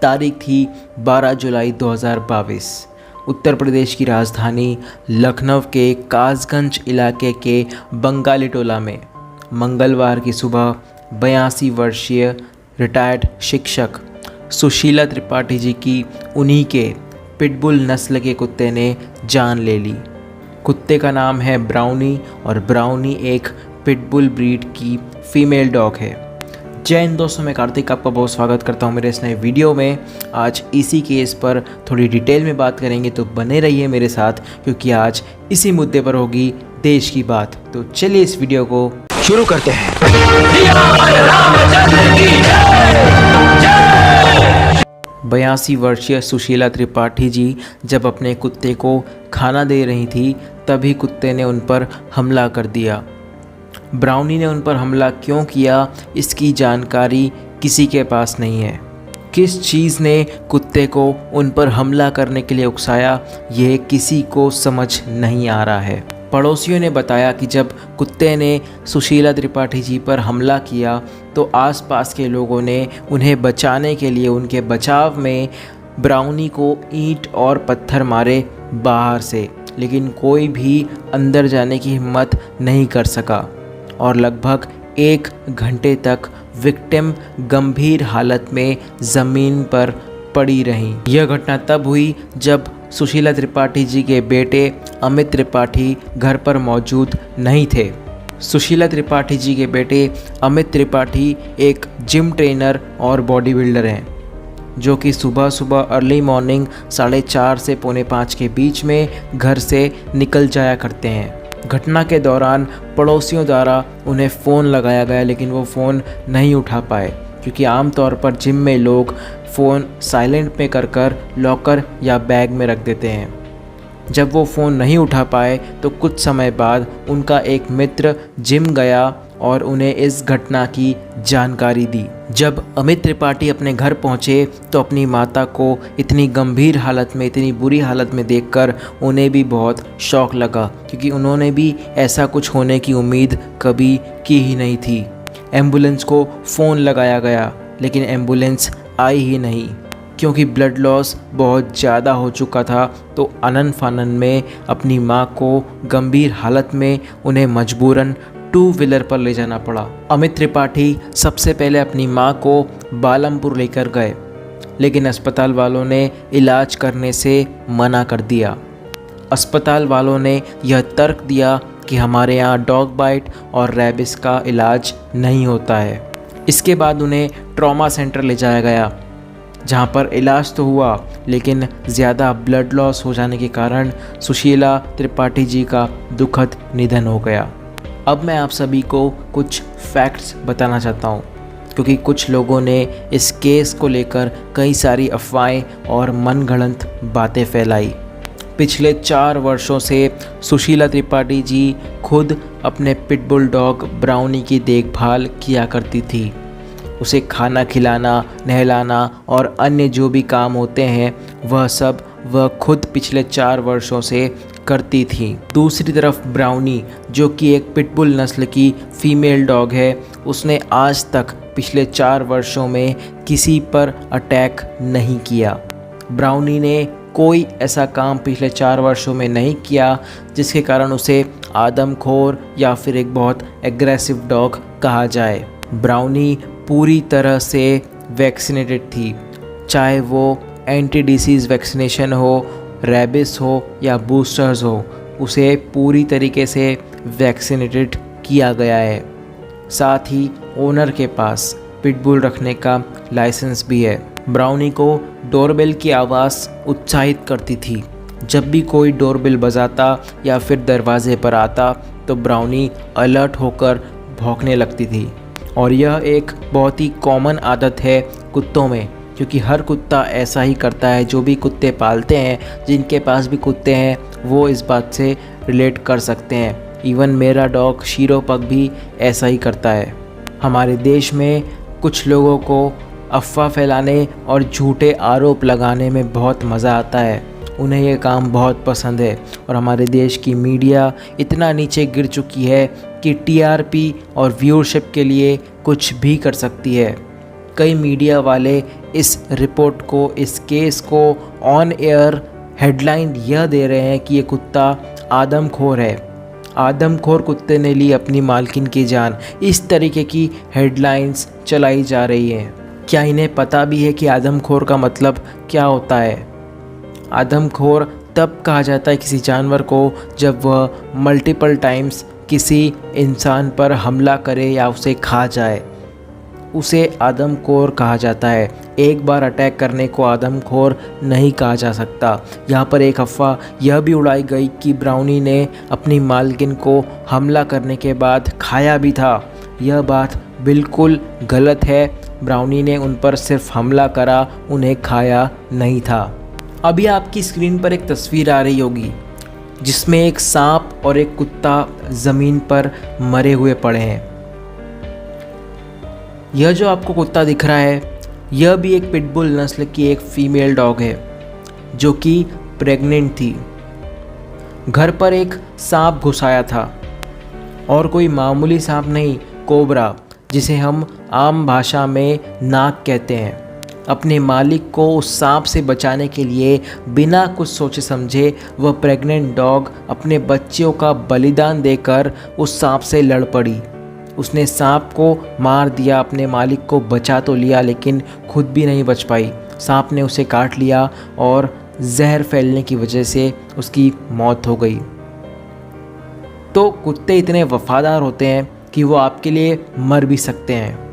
तारीख थी 12 जुलाई 2022। उत्तर प्रदेश की राजधानी लखनऊ के कासगंज इलाके के बंगाली टोला में मंगलवार की सुबह 82 वर्षीय रिटायर्ड शिक्षक सुशीला त्रिपाठी जी की उन्हीं के पिटबुल नस्ल के कुत्ते ने जान ले ली। कुत्ते का नाम है ब्राउनी और ब्राउनी एक पिटबुल ब्रीड की फीमेल डॉग है। जय हिंद दोस्तों, मैं कार्तिक आपका बहुत स्वागत करता हूं मेरे इस नए वीडियो में। आज इसी केस पर थोड़ी डिटेल में बात करेंगे, तो बने रहिए मेरे साथ क्योंकि आज इसी मुद्दे पर होगी देश की बात। तो चलिए इस वीडियो को शुरू करते हैं। 82 वर्षीय सुशीला त्रिपाठी जी जब अपने कुत्ते को खाना दे रही थी तभी कुत्ते ने उन पर हमला कर दिया। ब्राउनी ने उन पर हमला क्यों किया इसकी जानकारी किसी के पास नहीं है। किस चीज़ ने कुत्ते को उन पर हमला करने के लिए उकसाया ये किसी को समझ नहीं आ रहा है। पड़ोसियों ने बताया कि जब कुत्ते ने सुशीला त्रिपाठी जी पर हमला किया तो आसपास के लोगों ने उन्हें बचाने के लिए उनके बचाव में ब्राउनी को ईंट और पत्थर मारे बाहर से, लेकिन कोई भी अंदर जाने की हिम्मत नहीं कर सका और लगभग 1 घंटे तक विक्टिम गंभीर हालत में ज़मीन पर पड़ी रहीं। यह घटना तब हुई जब सुशीला त्रिपाठी जी के बेटे अमित त्रिपाठी घर पर मौजूद नहीं थे। सुशीला त्रिपाठी जी के बेटे अमित त्रिपाठी एक जिम ट्रेनर और बॉडी बिल्डर हैं जो कि सुबह सुबह अर्ली मॉर्निंग 4:30 से 4:45 के बीच में घर से निकल जाया करते हैं। घटना के दौरान पड़ोसियों द्वारा उन्हें फ़ोन लगाया गया, लेकिन वो फ़ोन नहीं उठा पाए क्योंकि आमतौर पर जिम में लोग फ़ोन साइलेंट में कर लॉकर या बैग में रख देते हैं। जब वो फ़ोन नहीं उठा पाए तो कुछ समय बाद उनका एक मित्र जिम गया और उन्हें इस घटना की जानकारी दी। जब अमित त्रिपाठी अपने घर पहुंचे तो अपनी माता को इतनी गंभीर हालत में, इतनी बुरी हालत में देखकर उन्हें भी बहुत शौक लगा क्योंकि उन्होंने भी ऐसा कुछ होने की उम्मीद कभी की ही नहीं थी। एम्बुलेंस को फ़ोन लगाया गया लेकिन एम्बुलेंस आई ही नहीं क्योंकि ब्लड लॉस बहुत ज़्यादा हो चुका था। तो आनन फानन में अपनी माँ को गंभीर हालत में उन्हें मजबूरन 2 व्हीलर पर ले जाना पड़ा। अमित त्रिपाठी सबसे पहले अपनी माँ को बालमपुर लेकर गए, लेकिन अस्पताल वालों ने इलाज करने से मना कर दिया। अस्पताल वालों ने यह तर्क दिया कि हमारे यहाँ डॉग बाइट और रैबिस का इलाज नहीं होता है। इसके बाद उन्हें ट्रॉमा सेंटर ले जाया गया जहाँ पर इलाज तो हुआ लेकिन ज़्यादा ब्लड लॉस हो जाने के कारण सुशीला त्रिपाठी जी का दुखद निधन हो गया। अब मैं आप सभी को कुछ फैक्ट्स बताना चाहता हूँ क्योंकि कुछ लोगों ने इस केस को लेकर कई सारी अफवाहें और मनगढ़ंत बातें फैलाई। पिछले 4 वर्षों से सुशीला त्रिपाठी जी खुद अपने पिटबुल डॉग ब्राउनी की देखभाल किया करती थी। उसे खाना खिलाना, नहलाना और अन्य जो भी काम होते हैं वह सब वह खुद पिछले 4 वर्षों से करती थी। दूसरी तरफ ब्राउनी जो कि एक पिटबुल नस्ल की फीमेल डॉग है, उसने आज तक पिछले 4 वर्षों में किसी पर अटैक नहीं किया। ब्राउनी ने कोई ऐसा काम पिछले 4 वर्षों में नहीं किया जिसके कारण उसे आदमखोर या फिर एक बहुत एग्रेसिव डॉग कहा जाए। ब्राउनी पूरी तरह से वैक्सीनेटेड थी, चाहे वो एंटी डिसीज़ वैक्सीनेशन हो, रैबिस हो या बूस्टर्स हो, उसे पूरी तरीके से वैक्सीनेटेड किया गया है। साथ ही ओनर के पास पिटबुल रखने का लाइसेंस भी है। ब्राउनी को डोरबेल की आवाज़ उत्साहित करती थी। जब भी कोई डोरबेल बजाता या फिर दरवाजे पर आता तो ब्राउनी अलर्ट होकर भौंकने लगती थी और यह एक बहुत ही कॉमन आदत है कुत्तों में क्योंकि हर कुत्ता ऐसा ही करता है। जो भी कुत्ते पालते हैं, जिनके पास भी कुत्ते हैं, वो इस बात से रिलेट कर सकते हैं। इवन मेरा डॉग शीरो पग भी ऐसा ही करता है। हमारे देश में कुछ लोगों को अफवाह फैलाने और झूठे आरोप लगाने में बहुत मज़ा आता है। उन्हें ये काम बहुत पसंद है और हमारे देश की मीडिया इतना नीचे गिर चुकी है कि टीआरपी और व्यूअरशिप के लिए कुछ भी कर सकती है। कई मीडिया वाले इस रिपोर्ट को, इस केस को ऑन एयर हेडलाइन यह दे रहे हैं कि ये कुत्ता आदमखोर है, आदमखोर कुत्ते ने ली अपनी मालकिन की जान। इस तरीके की हेडलाइंस चलाई जा रही हैं। क्या इन्हें पता भी है कि आदमखोर का मतलब क्या होता है? आदमखोर तब कहा जाता है किसी जानवर को जब वह मल्टीपल टाइम्स किसी इंसान पर हमला करे या उसे खा जाए, उसे आदमखोर कहा जाता है। एक बार अटैक करने को आदमखोर नहीं कहा जा सकता। यहाँ पर एक अफवाह यह भी उड़ाई गई कि ब्राउनी ने अपनी मालकिन को हमला करने के बाद खाया भी था। यह बात बिल्कुल गलत है। ब्राउनी ने उन पर सिर्फ हमला करा, उन्हें खाया नहीं था। अभी आपकी स्क्रीन पर एक तस्वीर आ रही होगी जिसमें एक सांप और एक कुत्ता ज़मीन पर मरे हुए पड़े हैं। यह जो आपको कुत्ता दिख रहा है, यह भी एक पिटबुल नस्ल की एक फीमेल डॉग है जो कि प्रेग्नेंट थी। घर पर एक सांप घुस आया था, और कोई मामूली सांप नहीं, कोबरा, जिसे हम आम भाषा में नाग कहते हैं। अपने मालिक को उस सांप से बचाने के लिए बिना कुछ सोचे समझे वह प्रेग्नेंट डॉग अपने बच्चों का बलिदान देकर उस सांप से लड़ पड़ी। उसने सांप को मार दिया, अपने मालिक को बचा तो लिया लेकिन खुद भी नहीं बच पाई। सांप ने उसे काट लिया और जहर फैलने की वजह से उसकी मौत हो गई। तो कुत्ते इतने वफादार होते हैं कि वो आपके लिए मर भी सकते हैं।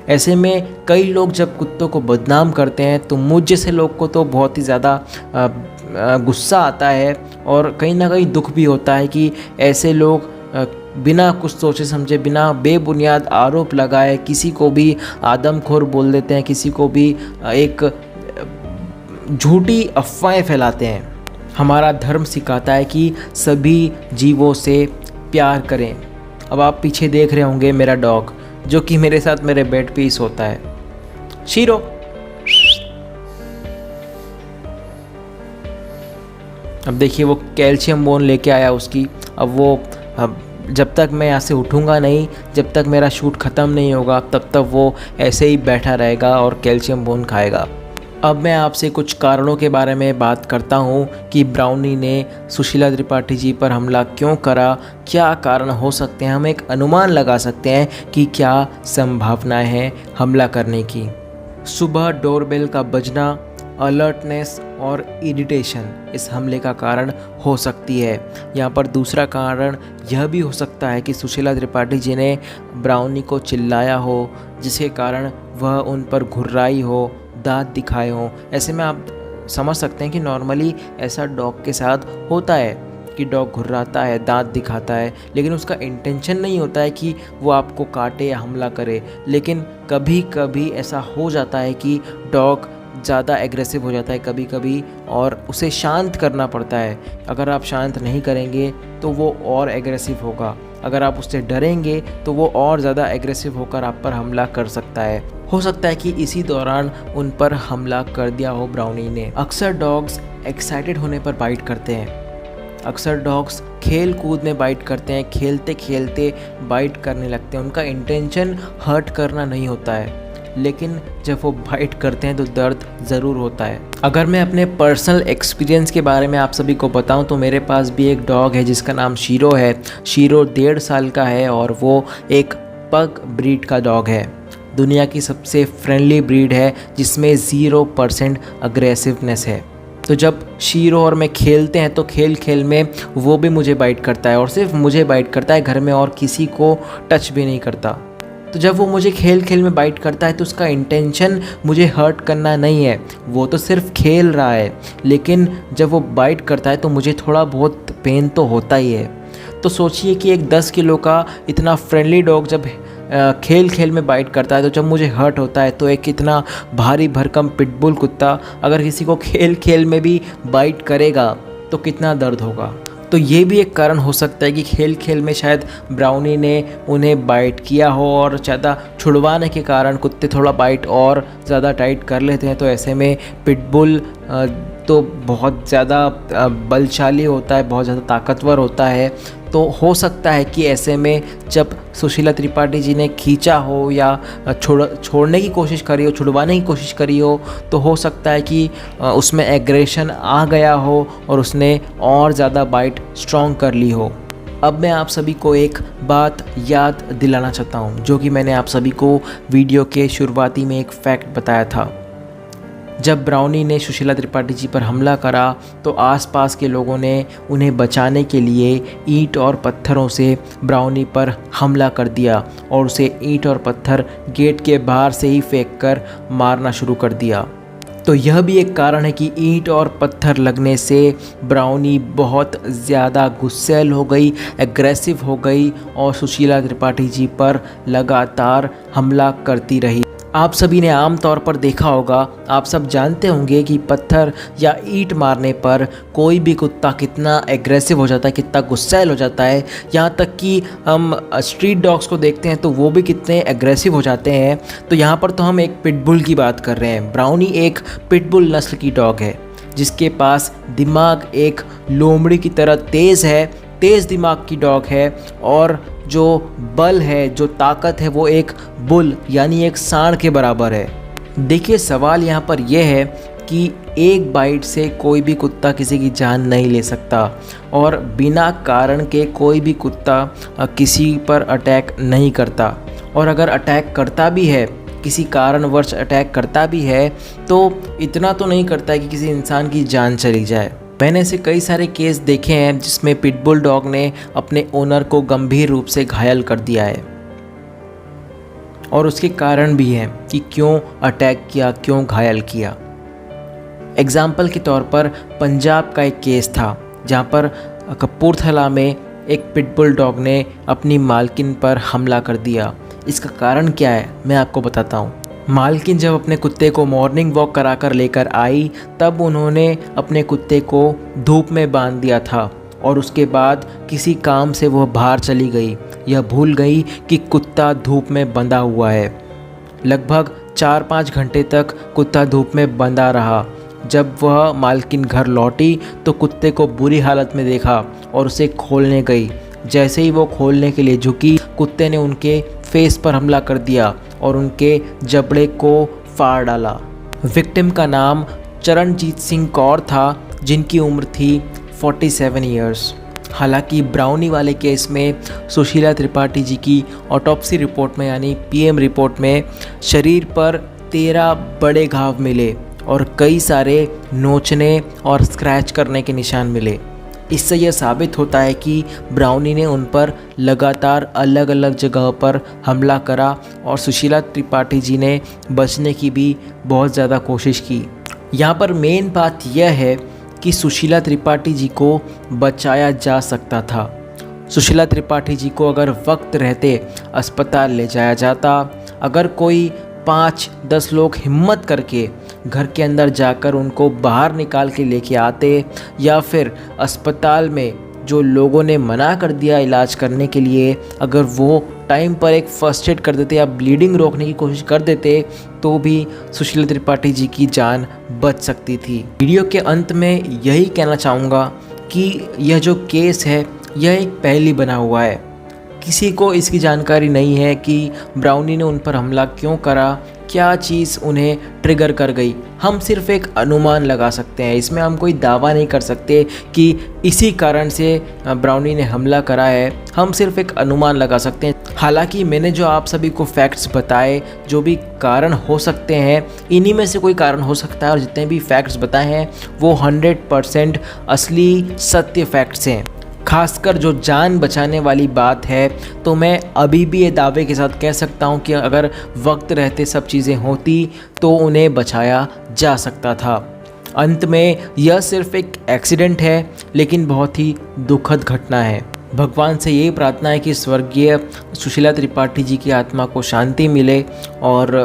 ऐसे में कई लोग जब कुत्तों को बदनाम करते हैं तो मुझ जैसे लोग को तो बहुत ही ज़्यादा गुस्सा आता है और कहीं ना कहीं दुख भी होता है कि ऐसे लोग बिना कुछ सोचे समझे, बिना बेबुनियाद आरोप लगाए किसी को भी आदमखोर बोल देते हैं, किसी को भी एक झूठी अफवाहें फैलाते हैं। हमारा धर्म सिखाता है कि सभी जीवों से प्यार करें। अब आप पीछे देख रहे होंगे मेरा डॉग जो कि मेरे साथ मेरे बेड पे ही सोता है, शीरो। अब देखिए वो कैल्शियम बोन लेके आया उसकी। अब जब तक मैं यहाँ से उठूँगा नहीं, जब तक मेरा शूट ख़त्म नहीं होगा, तब तक वो ऐसे ही बैठा रहेगा और कैल्शियम बोन खाएगा। अब मैं आपसे कुछ कारणों के बारे में बात करता हूँ कि ब्राउनी ने सुशीला त्रिपाठी जी पर हमला क्यों करा, क्या कारण हो सकते हैं। हम एक अनुमान लगा सकते हैं कि क्या संभावनाएं हैं हमला करने की। सुबह डोरबेल का बजना, अलर्टनेस और इरिटेशन इस हमले का कारण हो सकती है। यहाँ पर दूसरा कारण यह भी हो सकता है कि सुशीला त्रिपाठी जी ने ब्राउनी को चिल्लाया हो, जिसके कारण वह उन पर घुर्राई हो, दांत दिखाए हों। ऐसे में आप समझ सकते हैं कि नॉर्मली ऐसा डॉग के साथ होता है कि डॉग घुर्राता है, दांत दिखाता है, लेकिन उसका इंटेंशन नहीं होता है कि वो आपको काटे या हमला करे। लेकिन कभी कभी ऐसा हो जाता है कि डॉग ज़्यादा एग्रेसिव हो जाता है कभी कभी, और उसे शांत करना पड़ता है। अगर आप शांत नहीं करेंगे तो वो और एग्रेसिव होगा। अगर आप उससे डरेंगे तो वो और ज़्यादा एग्रेसिव होकर आप पर हमला कर सकता है। हो सकता है कि इसी दौरान उन पर हमला कर दिया हो ब्राउनी ने। अक्सर डॉग्स एक्साइटेड होने पर बाइट करते हैं। अक्सर डॉग्स खेल कूद में बाइट करते हैं, खेलते खेलते बाइट करने लगते हैं। उनका इंटेंशन हर्ट करना नहीं होता है, लेकिन जब वो बाइट करते हैं तो दर्द ज़रूर होता है। अगर मैं अपने पर्सनल एक्सपीरियंस के बारे में आप सभी को बताऊं तो मेरे पास भी एक डॉग है जिसका नाम शीरो है। शीरो 1.5 साल का है और वो एक पग ब्रीड का डॉग है। दुनिया की सबसे फ्रेंडली ब्रीड है जिसमें 0% अग्रेसिवनेस है। तो जब शीरो और मैं खेलते हैं तो खेल खेल में वो भी मुझे बाइट करता है, और सिर्फ मुझे बाइट करता है, घर में और किसी को टच भी नहीं करता। तो जब वो मुझे खेल खेल में बाइट करता है तो उसका इंटेंशन मुझे हर्ट करना नहीं है, वो तो सिर्फ खेल रहा है। लेकिन जब वो बाइट करता है तो मुझे थोड़ा बहुत पेन तो होता ही है। तो सोचिए कि एक 10 किलो का इतना फ्रेंडली डॉग जब खेल खेल में बाइट करता है तो जब मुझे हर्ट होता है, तो एक इतना भारी भरकम पिटबुल कुत्ता अगर किसी को खेल खेल में भी बाइट करेगा तो कितना दर्द होगा। तो ये भी एक कारण हो सकता है कि खेल खेल में शायद ब्राउनी ने उन्हें बाइट किया हो, और ज़्यादा छुड़वाने के कारण कुत्ते थोड़ा बाइट और ज़्यादा टाइट कर लेते हैं। तो ऐसे में पिटबुल तो बहुत ज़्यादा बलशाली होता है, बहुत ज़्यादा ताकतवर होता है। तो हो सकता है कि ऐसे में जब सुशीला त्रिपाठी जी ने खींचा हो या छोड़ने की कोशिश करी हो, छुड़वाने की कोशिश करी हो हो सकता है कि उसमें एग्रेशन आ गया हो और उसने और ज़्यादा बाइट स्ट्रॉन्ग कर ली हो। अब मैं आप सभी को एक बात याद दिलाना चाहता हूँ, जो कि मैंने आप सभी को वीडियो के शुरुआती में एक फैक्ट बताया था। जब ब्राउनी ने सुशीला त्रिपाठी जी पर हमला करा तो आसपास के लोगों ने उन्हें बचाने के लिए ईंट और पत्थरों से ब्राउनी पर हमला कर दिया और उसे ईंट और पत्थर गेट के बाहर से ही फेंक कर मारना शुरू कर दिया। तो यह भी एक कारण है कि ईंट और पत्थर लगने से ब्राउनी बहुत ज़्यादा गुस्सैल हो गई, एग्रेसिव हो गई और सुशीला त्रिपाठी जी पर लगातार हमला करती रही। आप सभी ने आम तौर पर देखा होगा, आप सब जानते होंगे कि पत्थर या ईंट मारने पर कोई भी कुत्ता कितना एग्रेसिव हो जाता है, कितना गुस्सैल हो जाता है। यहाँ तक कि हम स्ट्रीट डॉग्स को देखते हैं तो वो भी कितने एग्रेसिव हो जाते हैं। तो यहाँ पर तो हम एक पिटबुल की बात कर रहे हैं। ब्राउनी एक पिटबुल नस्ल की डॉग है जिसके पास दिमाग एक लोमड़ी की तरह तेज़ है, तेज़ दिमाग की डॉग है और जो बल है, जो ताकत है, वो एक बुल यानी एक सांड के बराबर है। देखिए, सवाल यहाँ पर यह है कि एक बाइट से कोई भी कुत्ता किसी की जान नहीं ले सकता और बिना कारण के कोई भी कुत्ता किसी पर अटैक नहीं करता। और अगर अटैक करता भी है, किसी कारणवश अटैक करता भी है, तो इतना तो नहीं करता है कि किसी इंसान की जान चली जाए। मैंने ऐसे कई सारे केस देखे हैं जिसमें पिटबुल डॉग ने अपने ओनर को गंभीर रूप से घायल कर दिया है और उसके कारण भी हैं कि क्यों अटैक किया, क्यों घायल किया। एग्जाम्पल के तौर पर पंजाब का एक केस था जहाँ पर कपूरथला में एक पिटबुल डॉग ने अपनी मालकिन पर हमला कर दिया। इसका कारण क्या है मैं आपको बताता हूँ। मालकिन जब अपने कुत्ते को मॉर्निंग वॉक कराकर लेकर आई तब उन्होंने अपने कुत्ते को धूप में बांध दिया था और उसके बाद किसी काम से वह बाहर चली गई। यह भूल गई कि कुत्ता धूप में बंधा हुआ है। लगभग 4-5 घंटे तक कुत्ता धूप में बंधा रहा। जब वह मालकिन घर लौटी तो कुत्ते को बुरी हालत में देखा और उसे खोलने गई। जैसे ही वो खोलने के लिए झुकी, कुत्ते ने उनके फेस पर हमला कर दिया और उनके जबड़े को फाड़ डाला। विक्टिम का नाम चरणजीत सिंह कौर था जिनकी उम्र थी 47 ईयर्स। हालांकि ब्राउनी वाले केस में सुशीला त्रिपाठी जी की ऑटोप्सी रिपोर्ट में यानी पीएम रिपोर्ट में शरीर पर 13 बड़े घाव मिले और कई सारे नोचने और स्क्रैच करने के निशान मिले। इससे यह साबित होता है कि ब्राउनी ने उन पर लगातार अलग अलग जगहों पर हमला करा और सुशीला त्रिपाठी जी ने बचने की भी बहुत ज़्यादा कोशिश की। यहाँ पर मेन बात यह है कि सुशीला त्रिपाठी जी को बचाया जा सकता था। सुशीला त्रिपाठी जी को अगर वक्त रहते अस्पताल ले जाया जाता, अगर कोई 5-10 लोग हिम्मत करके घर के अंदर जाकर उनको बाहर निकाल के लेके आते, या फिर अस्पताल में जो लोगों ने मना कर दिया इलाज करने के लिए, अगर वो टाइम पर एक फर्स्ट एड कर देते या ब्लीडिंग रोकने की कोशिश कर देते तो भी सुशीला त्रिपाठी जी की जान बच सकती थी। वीडियो के अंत में यही कहना चाहूँगा कि यह जो केस है यह एक पहेली बना हुआ है। किसी को इसकी जानकारी नहीं है कि ब्राउनी ने उन पर हमला क्यों करा, क्या चीज़ उन्हें ट्रिगर कर गई। हम सिर्फ एक अनुमान लगा सकते हैं, इसमें हम कोई दावा नहीं कर सकते कि इसी कारण से ब्राउनी ने हमला करा है। हम सिर्फ एक अनुमान लगा सकते हैं। हालांकि मैंने जो आप सभी को फैक्ट्स बताए, जो भी कारण हो सकते हैं, इन्हीं में से कोई कारण हो सकता है और जितने भी फैक्ट्स बताए हैं वो 100% असली सत्य फैक्ट्स हैं। खासकर जो जान बचाने वाली बात है तो मैं अभी भी ये दावे के साथ कह सकता हूँ कि अगर वक्त रहते सब चीज़ें होती तो उन्हें बचाया जा सकता था। अंत में यह सिर्फ एक एक्सीडेंट है लेकिन बहुत ही दुखद घटना है। भगवान से यही प्रार्थना है कि स्वर्गीय सुशीला त्रिपाठी जी की आत्मा को शांति मिले और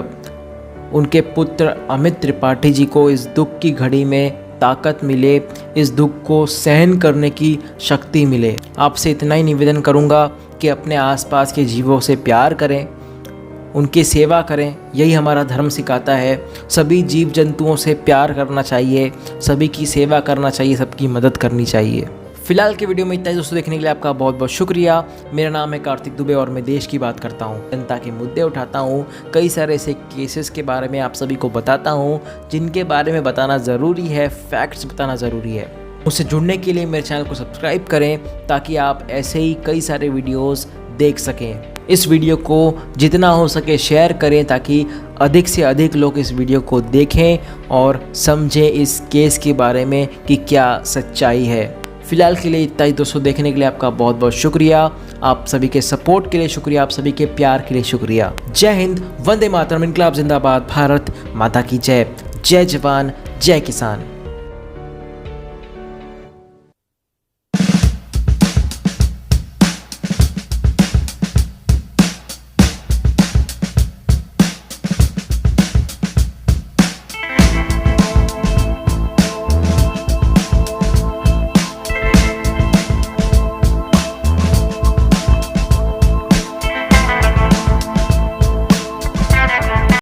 उनके पुत्र अमित त्रिपाठी जी को इस दुख की घड़ी में ताकत मिले, इस दुख को सहन करने की शक्ति मिले। आपसे इतना ही निवेदन करूंगा कि अपने आसपास के जीवों से प्यार करें, उनकी सेवा करें, यही हमारा धर्म सिखाता है। सभी जीव जंतुओं से प्यार करना चाहिए, सभी की सेवा करना चाहिए, सबकी मदद करनी चाहिए। फिलहाल की वीडियो में इतना ही दोस्तों। देखने के लिए आपका बहुत बहुत शुक्रिया। मेरा नाम है कार्तिक दुबे और मैं देश की बात करता हूँ, जनता के मुद्दे उठाता हूँ, कई सारे ऐसे केसेस के बारे में आप सभी को बताता हूँ जिनके बारे में बताना ज़रूरी है, फैक्ट्स बताना ज़रूरी है। मुझसे जुड़ने के लिए मेरे चैनल को सब्सक्राइब करें ताकि आप ऐसे ही कई सारे वीडियोस देख सकें। इस वीडियो को जितना हो सके शेयर करें ताकि अधिक से अधिक लोग इस वीडियो को देखें और समझें इस केस के बारे में कि क्या सच्चाई है। फिलहाल के लिए इतना ही दोस्तों। देखने के लिए आपका बहुत बहुत शुक्रिया। आप सभी के सपोर्ट के लिए शुक्रिया, आप सभी के प्यार के लिए शुक्रिया। जय हिंद, वंदे मातरम, इनकलाब जिंदाबाद, भारत माता की जय। जय जवान, जय किसान।